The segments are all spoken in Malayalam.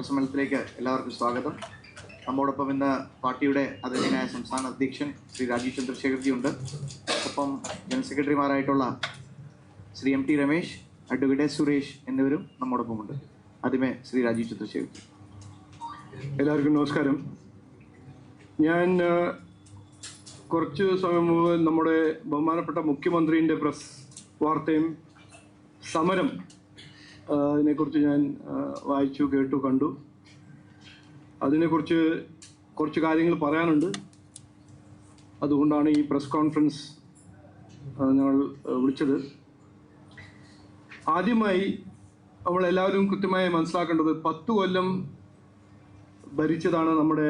പത്രസമ്മേളനത്തിലേക്ക് എല്ലാവർക്കും സ്വാഗതം. നമ്മോടൊപ്പം ഇന്ന് പാർട്ടിയുടെ ആദരണീയനായ സംസ്ഥാന അധ്യക്ഷൻ ശ്രീ രാജീവ് ചന്ദ്രശേഖർജി ഉണ്ട്. ഒപ്പം ജനറൽ സെക്രട്ടറിമാരായിട്ടുള്ള Shri M T Ramesh, advocate Suresh എന്നിവരും നമ്മോടൊപ്പമുണ്ട്. ആദ്യമേ ശ്രീ രാജീവ് ചന്ദ്രശേഖർജി. എല്ലാവർക്കും നമസ്കാരം. ഞാൻ കുറച്ച് സമയം മുമ്പ് നമ്മുടെ ബഹുമാനപ്പെട്ട മുഖ്യമന്ത്രിയുടെ പ്രസ് വാർത്തയും സമരം അതിനെക്കുറിച്ച് ഞാൻ വായിച്ചു, കേട്ടു, കണ്ടു. അതിനെക്കുറിച്ച് കുറച്ച് കാര്യങ്ങൾ പറയാനുണ്ട്. അതുകൊണ്ടാണ് ഈ പ്രസ് കോൺഫറൻസ് ഞങ്ങൾ വിളിച്ചത്. ആദ്യമായി നമ്മളെല്ലാവരും കൃത്യമായി മനസ്സിലാക്കേണ്ടത് 10 കൊല്ലം ഭരിച്ചതാണ് നമ്മുടെ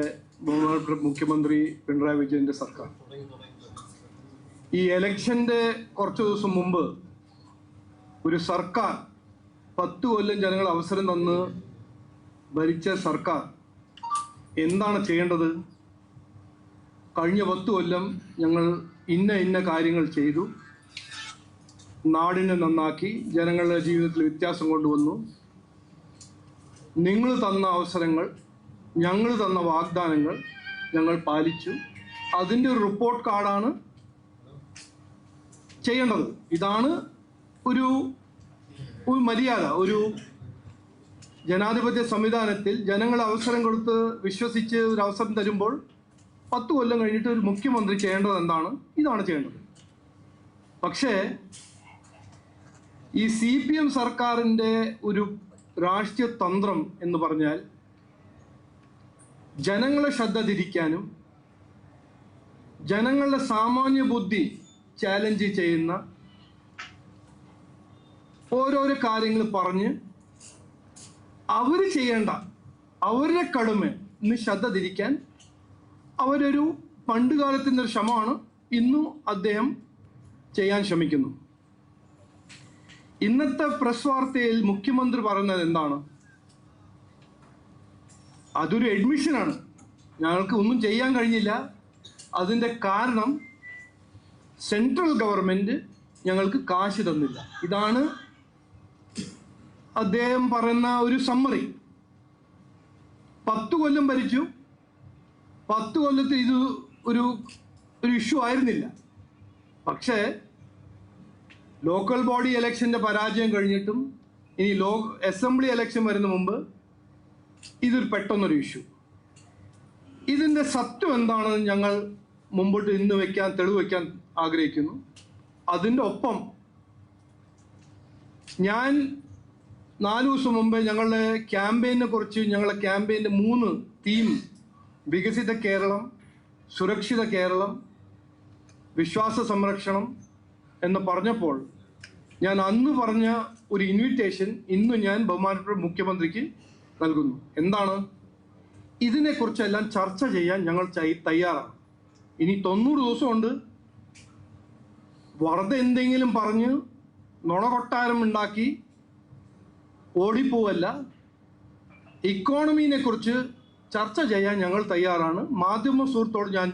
ബഹുമാനപ്പെട്ട മുഖ്യമന്ത്രി പിണറായി വിജയൻ്റെ സർക്കാർ. ഈ എലക്ഷൻ്റെ കുറച്ച് ദിവസം മുമ്പ് ഒരു സർക്കാർ 10 കൊല്ലം ജനങ്ങൾ അവസരം തന്ന് ഭരിച്ച സർക്കാർ എന്താണ് ചെയ്യേണ്ടത്? കഴിഞ്ഞ 10 കൊല്ലം ഞങ്ങൾ ഇന്ന കാര്യങ്ങൾ ചെയ്തു, നാടിനെ നന്നാക്കി, ജനങ്ങളുടെ ജീവിതത്തിൽ വ്യത്യാസം കൊണ്ടുവന്നു, നിങ്ങൾ തന്ന അവസരങ്ങൾ, ഞങ്ങൾ തന്ന വാഗ്ദാനങ്ങൾ ഞങ്ങൾ പാലിച്ചു, അതിൻ്റെ ഒരു റിപ്പോർട്ട് കാർഡാണ് ചെയ്യേണ്ടത്. ഇതാണ് ഒരു മര്യാദ. ഒരു ജനാധിപത്യ സംവിധാനത്തിൽ ജനങ്ങൾ അവസരം കൊടുത്ത് വിശ്വസിച്ച് ഒരു അവസരം തരുമ്പോൾ 10 കൊല്ലം കഴിഞ്ഞിട്ട് ഒരു മുഖ്യമന്ത്രി ചെയ്യേണ്ടത് എന്താണ്? ഇതാണ് ചെയ്യേണ്ടത്. പക്ഷേ ഈ CPM സർക്കാരിൻ്റെ ഒരു രാഷ്ട്രീയ തന്ത്രം എന്ന് പറഞ്ഞാൽ ജനങ്ങളെ ശ്രദ്ധ തിരിക്കാനും ജനങ്ങളുടെ സാമാന്യ ബുദ്ധി ചാലഞ്ച് ചെയ്യുന്ന ഓരോരോ കാര്യങ്ങൾ പറഞ്ഞ് അവർ ചെയ്യേണ്ട അവരുടെ കടമ ഇന്ന് ശ്രദ്ധ തിരിക്കാൻ അവരൊരു പണ്ടുകാലത്തിൻ്റെ ഒരു ശ്രമമാണ് ഇന്നും അദ്ദേഹം ചെയ്യാൻ ശ്രമിക്കുന്നു. ഇന്നത്തെ പ്രസ് വാർത്തയിൽ മുഖ്യമന്ത്രി പറയുന്നത് എന്താണ്? അതൊരു അഡ്മിഷനാണ്. ഞങ്ങൾക്ക് ഒന്നും ചെയ്യാൻ കഴിഞ്ഞില്ല. അതിൻ്റെ കാരണം സെൻട്രൽ ഗവൺമെൻറ് ഞങ്ങൾക്ക് കാശ് തന്നില്ല. ഇതാണ് അദ്ദേഹം പറയുന്ന ഒരു സമ്മറി. 10 കൊല്ലം ഭരിച്ചു. 10 കൊല്ലത്തിൽ ഇത് ഒരു ഇഷ്യൂ ആയിരുന്നില്ല. പക്ഷേ ലോക്കൽ ബോഡി ഇലക്ഷൻ്റെ പരാജയം കഴിഞ്ഞിട്ടും ഇനി അസംബ്ലി ഇലക്ഷൻ വരുന്ന മുമ്പ് ഇതൊരു പെട്ടെന്നൊരു ഇഷ്യൂ. ഇതിൻ്റെ സത്യം എന്താണെന്ന് ഞങ്ങൾ മുമ്പോട്ട് തെളിവ് വയ്ക്കാൻ ആഗ്രഹിക്കുന്നു. അതിൻ്റെ ഒപ്പം ഞാൻ 4 ദിവസം മുമ്പ് ഞങ്ങളുടെ ക്യാമ്പയിനെ കുറിച്ച്, ഞങ്ങളുടെ ക്യാമ്പയിൻ്റെ 3 തീം, വികസിത കേരളം, സുരക്ഷിത കേരളം, വിശ്വാസ സംരക്ഷണം എന്ന് പറഞ്ഞപ്പോൾ ഞാൻ അന്ന് പറഞ്ഞ ഒരു ഇൻവിറ്റേഷൻ ഇന്ന് ഞാൻ ബഹുമാനപ്പെട്ട മുഖ്യമന്ത്രിക്ക് നൽകുന്നു. എന്താണ്? ഇതിനെക്കുറിച്ചെല്ലാം ചർച്ച ചെയ്യാൻ ഞങ്ങൾ തയ്യാറാണ്. ഇനി 90 ദിവസമുണ്ട്. വെറുതെ എന്തെങ്കിലും പറഞ്ഞ് നുണകൊട്ടാരം ഉണ്ടാക്കി ഓടിപ്പോവല്ല. ഇക്കോണമിനെ കുറിച്ച് ചർച്ച ചെയ്യാൻ ഞങ്ങൾ തയ്യാറാണ്. മാധ്യമ സുഹൃത്തോട് ഞാൻ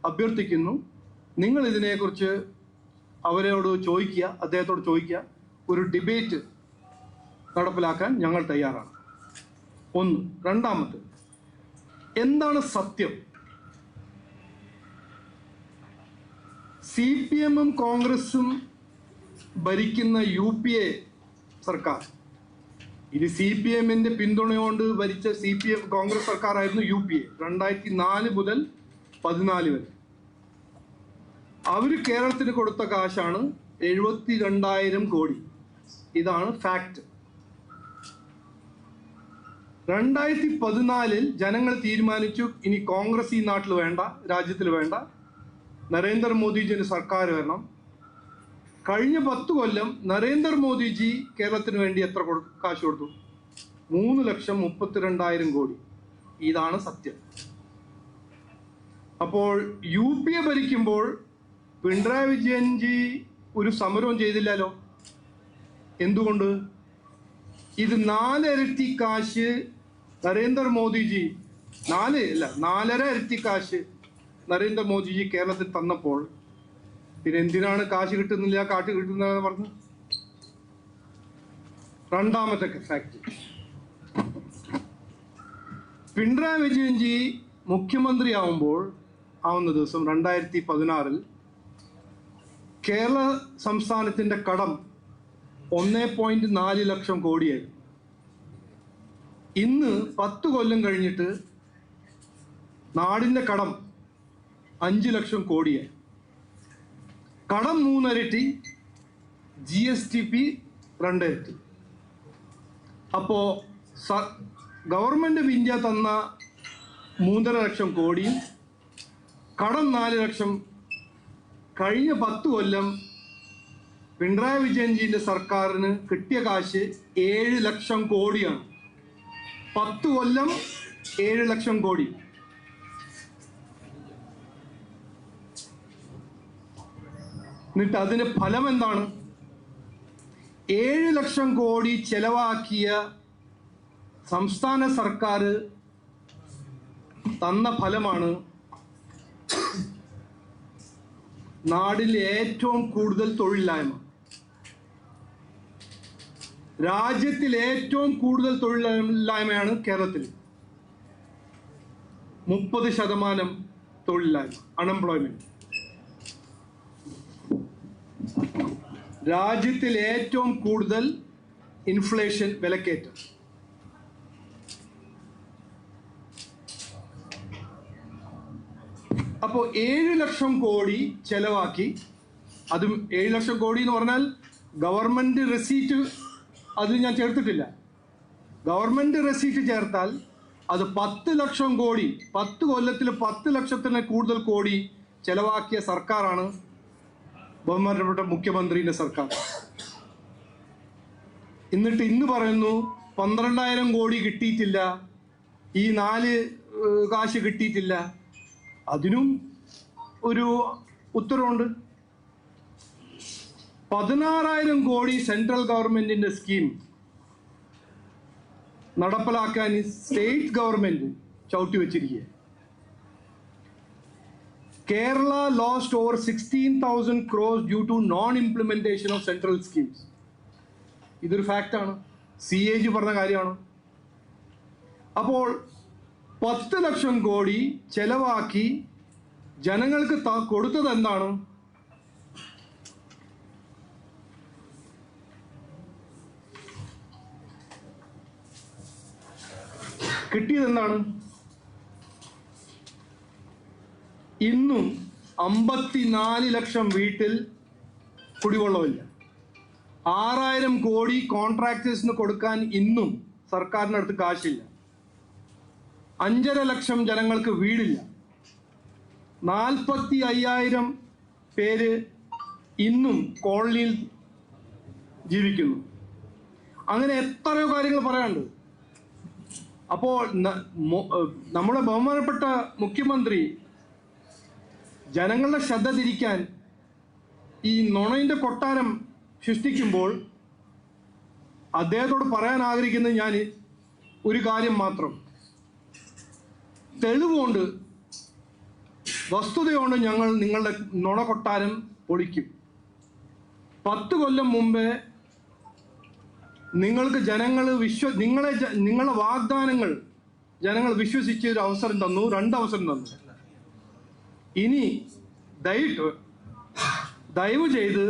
അഭ്യർത്ഥിക്കുന്നു, നിങ്ങൾ ഇതിനെക്കുറിച്ച് അദ്ദേഹത്തോട് ചോദിക്കുക. ഒരു ഡിബേറ്റ് നടപ്പിലാക്കാൻ ഞങ്ങൾ തയ്യാറാണ്. ഒന്ന്. രണ്ടാമത്തെ, എന്താണ് സത്യം? CPM-ഉം കോൺഗ്രസും ഭരിക്കുന്ന UPA സർക്കാർ, ഇത് CPM-ന്റെ പിന്തുണയോണ്ട് ഭരിച്ച കോൺഗ്രസ് സർക്കാരായിരുന്നു UPA 2004 മുതൽ 14 വരെ. അവർ കേരളത്തിന് കൊടുത്ത കാശാണ് 72,000 കോടി. ഇതാണ് ഫാക്ട്. 2014 ജനങ്ങൾ തീരുമാനിച്ചു, ഇനി കോൺഗ്രസ് ഈ നാട്ടിൽ വേണ്ട, രാജ്യത്തിൽ വേണ്ട, നരേന്ദ്രമോദിജിയുടെ സർക്കാർ വരണം. കഴിഞ്ഞ 10 കൊല്ലം നരേന്ദ്രമോദിജി കേരളത്തിന് വേണ്ടി എത്ര കാശ് കൊടുത്തു? 3,32,000 കോടി. ഇതാണ് സത്യം. അപ്പോൾ UPA ഭരിക്കുമ്പോൾ പിണറായി വിജയൻജി ഒരു സമരവും ചെയ്തില്ലല്ലോ. എന്തുകൊണ്ട്? ഇത് 4 ഇരട്ടി കാശ് നരേന്ദ്രമോദിജി, 4.5 ഇരട്ടി കാശ് നരേന്ദ്രമോദിജി കേരളത്തിൽ തന്നപ്പോൾ പിന്നെ എന്തിനാണ് കാശ് കിട്ടുന്നതെന്ന് പറഞ്ഞു? രണ്ടാമത്തെ ഫാക്ട്, പിണറായി വിജയൻജി മുഖ്യമന്ത്രിയാവുമ്പോൾ ആവുന്ന ദിവസം 2016 കേരള സംസ്ഥാനത്തിൻ്റെ കടം 1.4 ലക്ഷം കോടിയായി. ഇന്ന് 10 കൊല്ലം കഴിഞ്ഞിട്ട് നാടിൻ്റെ കടം 5 ലക്ഷം കോടിയായി. കടം 3 ഇരട്ടി, GSTP 2 ഇരട്ടി. അപ്പോൾ ഗവൺമെൻറ് ഓഫ് ഇന്ത്യ തന്ന 3.5 ലക്ഷം കോടിയും കടം 4 ലക്ഷം. കഴിഞ്ഞ 10 കൊല്ലം പിണറായി വിജയൻജിൻ്റെ സർക്കാരിന് കിട്ടിയ കാശ് 7 ലക്ഷം കോടിയാണ്. 10 കൊല്ലം 7 ലക്ഷം കോടി. എന്നിട്ട് അതിന് ഫലം എന്താണ്? 7 ലക്ഷം കോടി ചെലവാക്കിയ സംസ്ഥാന സർക്കാർ തന്ന ഫലമാണ് നാടിലെ ഏറ്റവും കൂടുതൽ തൊഴിലില്ലായ്മ. രാജ്യത്തിൽ ഏറ്റവും കൂടുതൽ തൊഴിലില്ലായ്മയാണ് കേരളത്തിൽ. 30% തൊഴിലില്ലായ്മ, അൺഎംപ്ലോയ്മെന്റ്. രാജ്യത്തിൽ ഏറ്റവും കൂടുതൽ ഇൻഫ്ലേഷൻ, വിലക്കയറ്റം. അപ്പോൾ 7 ലക്ഷം കോടി ചെലവാക്കി. അതും 7 ലക്ഷം കോടി എന്ന് പറഞ്ഞാൽ ഗവൺമെന്റ് റെസീറ്റ് അത് ഞാൻ ചേർത്തിട്ടില്ല. ഗവൺമെന്റ് റെസീറ്റ് ചേർത്താൽ അത് 10 ലക്ഷം കോടി. 10 കൊല്ലത്തിൽ 10 ലക്ഷത്തിന് കൂടുതൽ കോടി ചെലവാക്കിയ സർക്കാരാണ് ബഹുമാനപ്പെട്ട മുഖ്യമന്ത്രിയുടെ സർക്കാർ. എന്നിട്ട് ഇന്ന് പറയുന്നു 12,000 കോടി കിട്ടിയിട്ടില്ല, ഈ 4 കാശ് കിട്ടിയിട്ടില്ല. അതിനും ഒരു ഉത്തരവുണ്ട്. 16,000 കോടി സെൻട്രൽ ഗവൺമെന്റിന്റെ സ്കീം നടപ്പിലാക്കാൻ സ്റ്റേറ്റ് ഗവൺമെന്റ് ചവിട്ടി വെച്ചിരിക്കുക. Kerala lost over 16,000 crores due to non implementation of central schemes. ഇതൊരു ഫാക്റ്റാണ്, CAG പറഞ്ഞ കാര്യമാണ്. അപ്പോൾ 10 ലക്ഷം കോടി ചെലവാക്കി ജനങ്ങൾക്ക് കൊടുത്തത് എന്താണ്? കിട്ടിയത് എന്താണ്? ഇന്നും 54 ലക്ഷം വീട്ടിൽ കുടിവെള്ളമില്ല. 6,000 കോടി കോൺട്രാക്ടേഴ്സിന് കൊടുക്കാൻ ഇന്നും സർക്കാരിനടുത്ത് കാശില്ല. 5.5 ലക്ഷം ജനങ്ങൾക്ക് വീടില്ല. 45,000 പേര് ഇന്നും കോളനിയിൽ ജീവിക്കുന്നു. അങ്ങനെ എത്രയോ കാര്യങ്ങൾ പറയാനുണ്ട്. അപ്പോൾ നമ്മുടെ ബഹുമാനപ്പെട്ട മുഖ്യമന്ത്രി ജനങ്ങളുടെ ശ്രദ്ധ തിരിക്കാൻ ഈ നുണയിൻ്റെ കൊട്ടാരം സൃഷ്ടിക്കുമ്പോൾ അദ്ദേഹത്തോട് പറയാൻ ആഗ്രഹിക്കുന്നത് ഞാൻ ഒരു കാര്യം മാത്രം. തെളിവുകൊണ്ട്, വസ്തുതയോണ്ട് ഞങ്ങൾ നിങ്ങളുടെ നുണ കൊട്ടാരം പൊളിക്കും. 10 കൊല്ലം മുമ്പേ നിങ്ങൾക്ക് ജനങ്ങൾ നിങ്ങളുടെ വാഗ്ദാനങ്ങൾ ജനങ്ങൾ വിശ്വസിച്ച് ഒരു അവസരം തന്നു, 2 അവസരം തന്നു. ഇനി ദയവ് ചെയ്ത്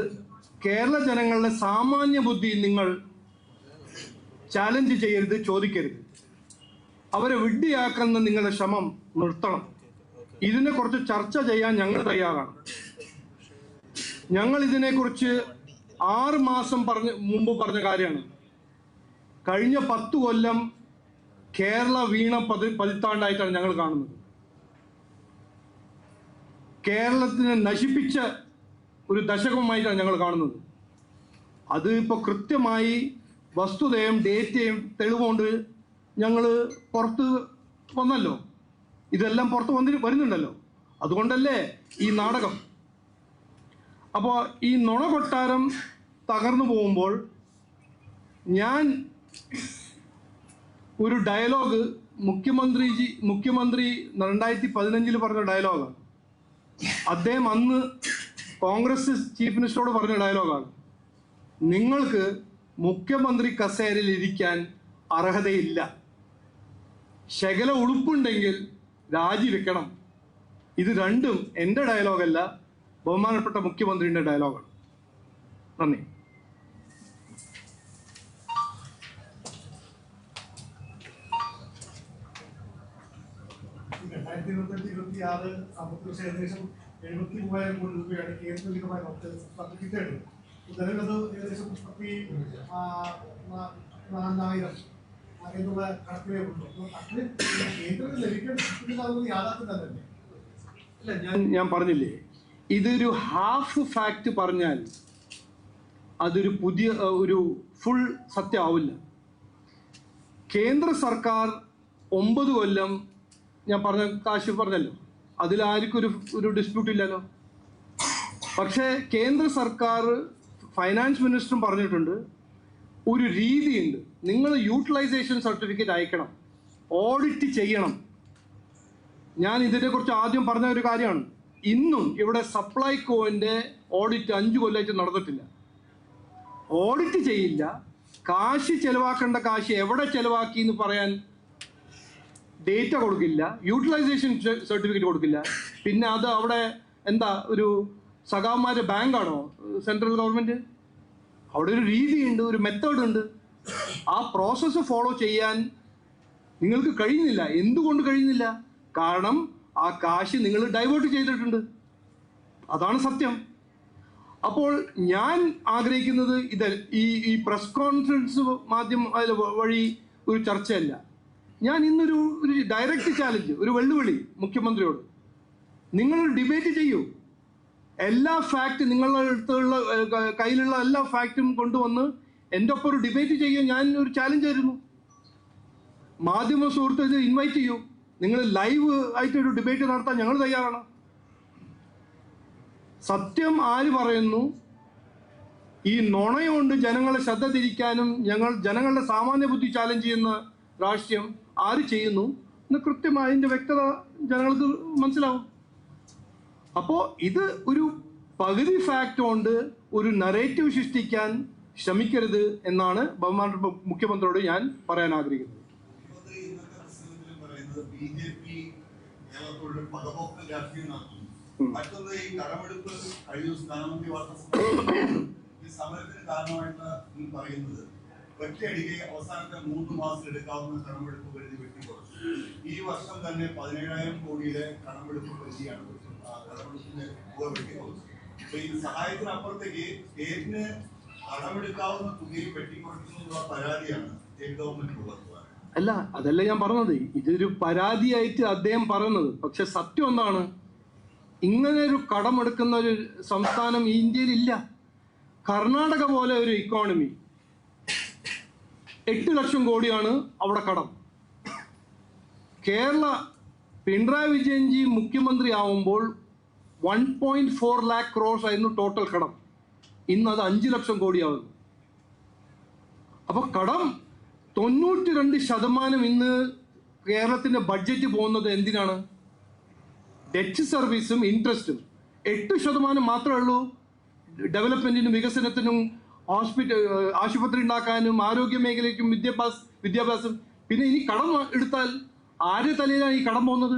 കേരള ജനങ്ങളുടെ സാമാന്യ ബുദ്ധി നിങ്ങൾ ചാലഞ്ച് ചെയ്യരുത്, ചോദിക്കരുത്. അവരെ വിഡ്ഢിയാക്കുന്ന നിങ്ങളുടെ ശ്രമം നിർത്തണം. ഇതിനെ കുറിച്ച് ചർച്ച ചെയ്യാൻ ഞങ്ങൾ തയ്യാറാണ്. ഞങ്ങൾ ഇതിനെക്കുറിച്ച് 6 മാസം മുമ്പ് പറഞ്ഞ കാര്യമാണ്. കഴിഞ്ഞ 10 കൊല്ലം കേരള വീണ പതിറ്റാണ്ടായിട്ടാണ് ഞങ്ങൾ കാണുന്നത്. കേരളത്തിനെ നശിപ്പിച്ച ഒരു ദശകമായിട്ടാണ് ഞങ്ങൾ കാണുന്നത്. അത് ഇപ്പോൾ കൃത്യമായി വസ്തുതയും ഡേറ്റയും തെളിവുകൊണ്ട് ഞങ്ങൾ പുറത്ത് വന്നല്ലോ. ഇതെല്ലാം പുറത്ത് വരുന്നുണ്ടല്ലോ. അതുകൊണ്ടല്ലേ ഈ നാടകം. അപ്പോൾ ഈ നുണ കൊട്ടാരം തകർന്നു പോകുമ്പോൾ ഞാൻ ഒരു ഡയലോഗ് മുഖ്യമന്ത്രി 2015 പറഞ്ഞ ഡയലോഗാണ്. അദ്ദേഹം അന്ന് കോൺഗ്രസ് ചീഫ് മിനിസ്റ്ററോട് പറഞ്ഞ ഡയലോഗാണ്. നിങ്ങൾക്ക് മുഖ്യമന്ത്രി കസേരയിൽ ഇരിക്കാൻ അർഹതയില്ല. ശകല ഉളുപ്പുണ്ടെങ്കിൽ രാജിവെക്കണം. ഇത് രണ്ടും എൻ്റെ ഡയലോഗല്ല, ബഹുമാനപ്പെട്ട മുഖ്യമന്ത്രിയുടെ ഡയലോഗാണ്. നന്ദി. സാമ്പത്തിക വർഷം ഏകദേശം 73,000 കോടി രൂപയാണ് കേന്ദ്രീകൃതമായി നമുക്ക് കിട്ടേണ്ടത്. നിലവിലത് ഏകദേശം 34,000 എന്നുള്ള കണക്കിലേ ഉള്ളൂ. അത് കേന്ദ്രത്തിൽ ലഭിക്കേണ്ടത് യാഥാർത്ഥ്യം തന്നെ. ഞാൻ പറഞ്ഞില്ലേ, ഇതൊരു ഹാഫ് ഫാക്ട് പറഞ്ഞാൽ അതൊരു പുതിയ ഒരു ഫുൾ സത്യമാവില്ല. കേന്ദ്ര സർക്കാർ 9 കൊല്ലം ഞാൻ പറഞ്ഞ കാശ് പറഞ്ഞല്ലോ, അതിലാർക്കും ഒരു ഡിസ്പ്യൂട്ട് ഇല്ലല്ലോ. പക്ഷേ കേന്ദ്ര സർക്കാർ ഫൈനാൻസ് മിനിസ്റ്ററും പറഞ്ഞിട്ടുണ്ട്, ഒരു രീതിയുണ്ട്, നിങ്ങൾ യൂട്ടിലൈസേഷൻ സർട്ടിഫിക്കറ്റ് അയക്കണം, ഓഡിറ്റ് ചെയ്യണം. ഞാൻ ഇതിനെക്കുറിച്ച് ആദ്യം പറഞ്ഞ ഒരു കാര്യമാണ്, ഇന്നും ഇവിടെ സപ്ലൈകോന്റെ ഓഡിറ്റ് 5 കൊല്ലമായിട്ട് നടന്നിട്ടില്ല. ഓഡിറ്റ് ചെയ്യില്ല, കാശ് ചെലവാക്കേണ്ട കാശ് എവിടെ ചെലവാക്കി എന്ന് പറയാൻ ഡേറ്റ കൊടുക്കില്ല, യൂട്ടിലൈസേഷൻ സർട്ടിഫിക്കറ്റ് കൊടുക്കില്ല. പിന്നെ അത് അവിടെ എന്താ ഒരു സഖാമാരുടെ ബാങ്കാണോ സെൻട്രൽ ഗവൺമെന്റ്? അവിടെ ഒരു രീതിയുണ്ട്, ഒരു മെത്തേഡ് ഉണ്ട്. ആ പ്രോസസ്സ് ഫോളോ ചെയ്യാൻ നിങ്ങൾക്ക് കഴിയുന്നില്ല. എന്തുകൊണ്ട് കഴിയുന്നില്ല? കാരണം ആ കാശ് നിങ്ങൾ ഡൈവേർട്ട് ചെയ്തിട്ടുണ്ട്. അതാണ് സത്യം. അപ്പോൾ ഞാൻ ആഗ്രഹിക്കുന്നത് ഈ പ്രസ് കോൺഫറൻസ് വഴി ഒരു ചർച്ചയല്ല. ഞാൻ ഇന്നൊരു ഡയറക്റ്റ് ചാലഞ്ച്, ഒരു വെല്ലുവിളി മുഖ്യമന്ത്രിയോട്, നിങ്ങളൊരു ഡിബേറ്റ് ചെയ്യൂ. എല്ലാ ഫാക്ട് നിങ്ങളുടെ അടുത്തുള്ള കയ്യിലുള്ള എല്ലാ ഫാക്റ്റും കൊണ്ടുവന്ന് എൻ്റെ ഒപ്പം ഒരു ഡിബേറ്റ് ചെയ്യാൻ ഞാൻ ഒരു ചാലഞ്ച് ആയിരുന്നു. മാധ്യമ സുഹൃത്തുക്കളെ ഇൻവൈറ്റ് ചെയ്യൂ. നിങ്ങൾ ലൈവ് ആയിട്ടൊരു ഡിബേറ്റ് നടത്താൻ ഞങ്ങൾ തയ്യാറാണ്. സത്യം ആര് പറയുന്നു, ഈ നുണയുകൊണ്ട് ജനങ്ങളെ ശ്രദ്ധ തിരിക്കാനും ജനങ്ങളുടെ സാമാന്യ ബുദ്ധി ചാലഞ്ച് ചെയ്യുന്ന രാഷ്ട്രീയം ആര് ചെയ്യുന്നു എന്ന് കൃത്യമായി അതിൻ്റെ വ്യക്തത ജനങ്ങൾക്ക് മനസ്സിലാവും. അപ്പോൾ ഇത് ഒരു പകുതി ഫാക്ട് കൊണ്ട് ഒരു നറേറ്റീവ് സൃഷ്ടിക്കാൻ ശ്രമിക്കരുത് എന്നാണ് ബഹുമാനപ്പെട്ട മുഖ്യമന്ത്രിയോട് ഞാൻ പറയാൻ ആഗ്രഹിക്കുന്നത്. മറ്റൊന്ന്, ഈ കടമെടുപ്പ് കഴിഞ്ഞ സ്ഥാനമന്ത്രി വാർത്താ സമരത്തിന് കാരണമായിട്ട് പറയുന്നത് ഒറ്റയടിക്ക് അവസാനത്തെ 3 മാസം എടുക്കാവുന്ന കടമെടുപ്പ് പരിധി വെട്ടിക്കുറച്ചു. ഈ വർഷം തന്നെ 17,000 കോടിയുടെ കടമെടുപ്പ് പരിധിയാണ് കടമെടുപ്പിന്റെ തുക വെട്ടിക്കുറച്ചു. അപ്പൊ ഈ സഹായത്തിനപ്പുറത്തേക്ക് സ്റ്റേറ്റിന് കടമെടുക്കാവുന്ന തുകയും വെട്ടിക്കുറയ്ക്കുന്നതിനുള്ള പരാതിയാണ് സ്റ്റേറ്റ് ഗവൺമെന്റിനുള്ളത്. അല്ല, അതല്ല ഞാൻ പറഞ്ഞത്. ഇതൊരു പരാതിയായിട്ട് അദ്ദേഹം പറയുന്നത്. പക്ഷെ സത്യം എന്താണ്, ഇങ്ങനെ ഒരു കടമെടുക്കുന്ന ഒരു സംസ്ഥാനം ഈ ഇന്ത്യയിൽ ഇല്ല. കർണാടക പോലെ ഒരു ഇക്കോണമി 8 ലക്ഷം കോടിയാണ് അവിടെ കടം. കേരള പിണറായി വിജയൻജി മുഖ്യമന്ത്രി ആവുമ്പോൾ 1.4 lakh crores ആയിരുന്നു ടോട്ടൽ കടം. ഇന്ന് അത് 5 ലക്ഷം കോടിയാവുന്നു. അപ്പൊ കടം 92% ഇന്ന് കേരളത്തിന്റെ ബഡ്ജറ്റ് പോകുന്നത് എന്തിനാണ്? ഡെറ്റ് സർവീസും ഇൻട്രസ്റ്റും. 8% മാത്രമേ ഉള്ളൂ ഡെവലപ്മെന്റിനും വികസനത്തിനും, ആശുപത്രി ഉണ്ടാക്കാനും, ആരോഗ്യ മേഖലയ്ക്കും, വിദ്യാഭ്യാസം. പിന്നെ ഇനി കടം എടുത്താൽ ആരുടെ തലയിലാണ് ഈ കടം പോകുന്നത്?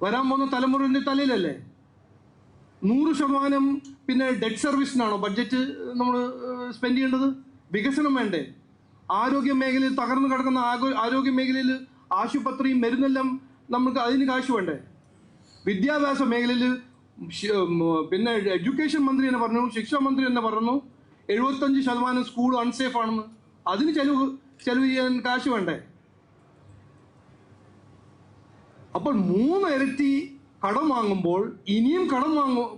വരാൻ പോകുന്ന തലമുറയുടെ തലയിലല്ലേ? 100% പിന്നെ ഡെറ്റ് സർവീസിനാണോ ബഡ്ജറ്റ് നമ്മൾ സ്പെൻഡ് ചെയ്യേണ്ടത്? വികസനം വേണ്ടേ? ആരോഗ്യ മേഖലയിൽ തകർന്നു കിടക്കുന്ന ആരോഗ്യ മേഖലയിൽ ആശുപത്രിയും മരുന്നെല്ലാം നമുക്ക് അതിന് കാശ് വേണ്ടേ? വിദ്യാഭ്യാസ മേഖലയിൽ പിന്നെ എഡ്യൂക്കേഷൻ മന്ത്രി തന്നെ പറഞ്ഞു, ശിക്ഷാ മന്ത്രി തന്നെ പറഞ്ഞു 75% സ്കൂൾ അൺസേഫ് ആണെന്ന്. അതിന് ചെലവ് ചെയ്യാൻ കാശ് വേണ്ടേ? അപ്പോൾ 3 ഇരട്ടി കടം വാങ്ങുമ്പോൾ ഇനിയും കടം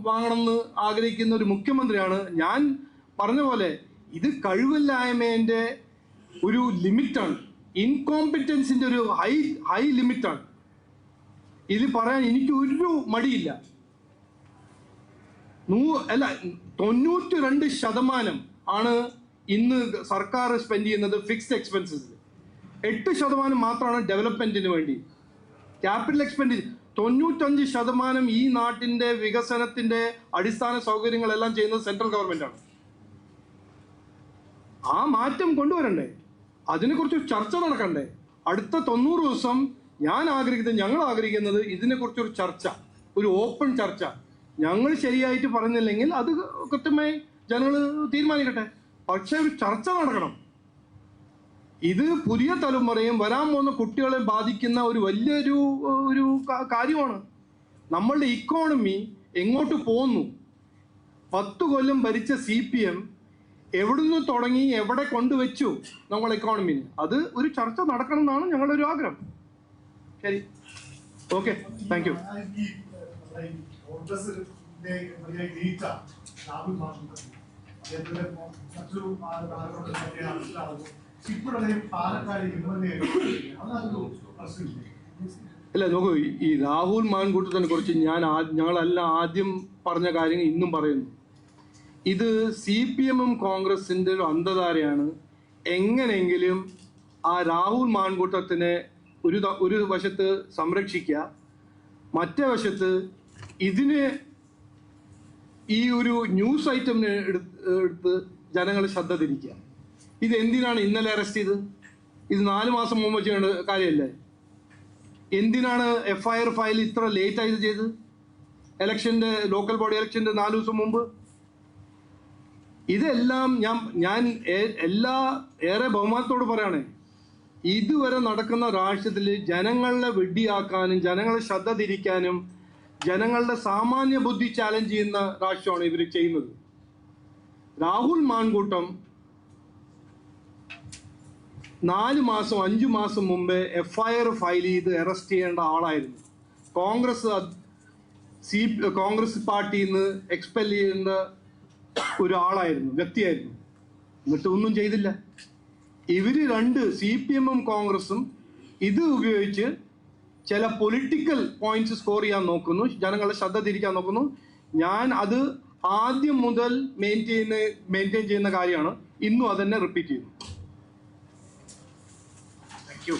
വാങ്ങണമെന്ന് ആഗ്രഹിക്കുന്ന ഒരു മുഖ്യമന്ത്രിയാണ്. ഞാൻ പറഞ്ഞ പോലെ ഇത് കഴിവില്ലായ്മേന്റെ ഒരു ലിമിറ്റാണ്, ഇൻകോമ്പറ്റൻസിന്റെ ഒരു ഹൈ ലിമിറ്റാണ്. ഇത് പറയാൻ എനിക്ക് ഒരു മടിയില്ല. 92% ആണ് ഇന്ന് സർക്കാർ സ്പെൻഡ് ചെയ്യുന്നത് ഫിക്സ്ഡ് എക്സ്പെൻസസ്. 8% മാത്രമാണ് ഡെവലപ്മെന്റിന് വേണ്ടി. ക്യാപിറ്റൽ എക്സ്പെൻഡിച്ചർ 95% ഈ നാട്ടിന്റെ വികസനത്തിന്റെ അടിസ്ഥാന സൗകര്യങ്ങളെല്ലാം ചെയ്യുന്നത് സെൻട്രൽ ഗവൺമെന്റ് ആണ്. ആ മാറ്റം കൊണ്ടുവരണ്ടേ? അതിനെക്കുറിച്ച് ചർച്ച നടക്കണ്ടേ? അടുത്ത 90 ദിവസം ഞങ്ങൾ ആഗ്രഹിക്കുന്നത് ഇതിനെക്കുറിച്ചൊരു ചർച്ച, ഒരു ഓപ്പൺ ചർച്ച. ഞങ്ങൾ ശരിയായിട്ട് പറഞ്ഞില്ലെങ്കിൽ അത് കൃത്യമായി ജനങ്ങൾ തീരുമാനിക്കട്ടെ. പക്ഷെ ഒരു ചർച്ച നടക്കണം. ഇത് പുതിയ തലമുറയും വരാൻ പോകുന്ന കുട്ടികളെ ബാധിക്കുന്ന ഒരു വലിയൊരു കാര്യമാണ്. നമ്മളുടെ ഇക്കോണമി എങ്ങോട്ട് പോകുന്നു? 10 കൊല്ലം ഭരിച്ച CPM എവിടുന്ന് തുടങ്ങി എവിടെ കൊണ്ടുവച്ചു നമ്മളെ ഇക്കോണമിന്? അത് ഒരു ചർച്ച നടക്കണം എന്നാണ് ഞങ്ങളുടെ ഒരു ആഗ്രഹം. ശരി, ഓക്കെ, താങ്ക് യു. അല്ല, നോക്കൂ, ഈ രാഹുൽ മാൻകൂട്ടത്തിനെ കുറിച്ച് ഞങ്ങളെല്ലാം ആദ്യം പറഞ്ഞ കാര്യങ്ങൾ ഇന്നും പറയുന്നു. ഇത് CPM-ഉം കോൺഗ്രസിന്റെ ഒരു അന്ധധാരയാണ്. എങ്ങനെയെങ്കിലും ആ രാഹുൽ മാൻകൂട്ടത്തിനെ ഒരു വശത്ത് സംരക്ഷിക്കുക, മറ്റേ വശത്ത് ഇതിന് ഈ ഒരു ന്യൂസ് ഐറ്റമിനെ എടുത്ത് ജനങ്ങൾ ശ്രദ്ധ തിരിക്കുക. ഇത് എന്തിനാണ് ഇന്നലെ അറസ്റ്റ് ചെയ്തത്? ഇത് 4 മാസം മുമ്പ് ചെയ്യേണ്ട കാര്യമല്ലേ? എന്തിനാണ് FIR ഫയൽ ഇത്ര ലേറ്റ് ആയത് ചെയ്തത്? ലോക്കൽ ബോഡി ഇലക്ഷന്റെ 4 ദിവസം മുമ്പ്. ഇതെല്ലാം ഞാൻ ഏറെ ബഹുമാനത്തോട് പറയണേ, ഇതുവരെ നടക്കുന്ന രാഷ്ട്രീയത്തിൽ ജനങ്ങളെ വെടിയാക്കാനും ജനങ്ങളെ ശ്രദ്ധ തിരിക്കാനും ജനങ്ങളുടെ സാമാന്യ ബുദ്ധി ചാലഞ്ച് ചെയ്യുന്ന രാഷ്ട്രീയമാണ് ഇവർ ചെയ്യുന്നത്. രാഹുൽ മാൻകൂട്ടം 4 മാസം 5 മാസം മുമ്പേ FIR ഫയൽ ചെയ്ത് അറസ്റ്റ് ചെയ്യേണ്ട ആളായിരുന്നു. കോൺഗ്രസ് പാർട്ടിയിൽ നിന്ന് എക്സ്പെൽ ചെയ്യേണ്ട ഒരാളായിരുന്നു, വ്യക്തിയായിരുന്നു. എന്നിട്ട് ഒന്നും ചെയ്തില്ല. ഇവര് CPM-ഉം കോൺഗ്രസും ഇത് ഉപയോഗിച്ച് ചില പൊളിറ്റിക്കൽ പോയിന്റ്സ് സ്കോർ ചെയ്യാൻ നോക്കുന്നു, ജനങ്ങളുടെ ശ്രദ്ധ തിരിക്കാൻ നോക്കുന്നു. ഞാൻ അത് ആദ്യം മുതൽ മെയിൻറ്റെയിൻ ചെയ്യുന്ന കാര്യമാണ്. ഇന്നും അതന്നെ റിപ്പീറ്റ് ചെയ്യുന്നു. Thank you.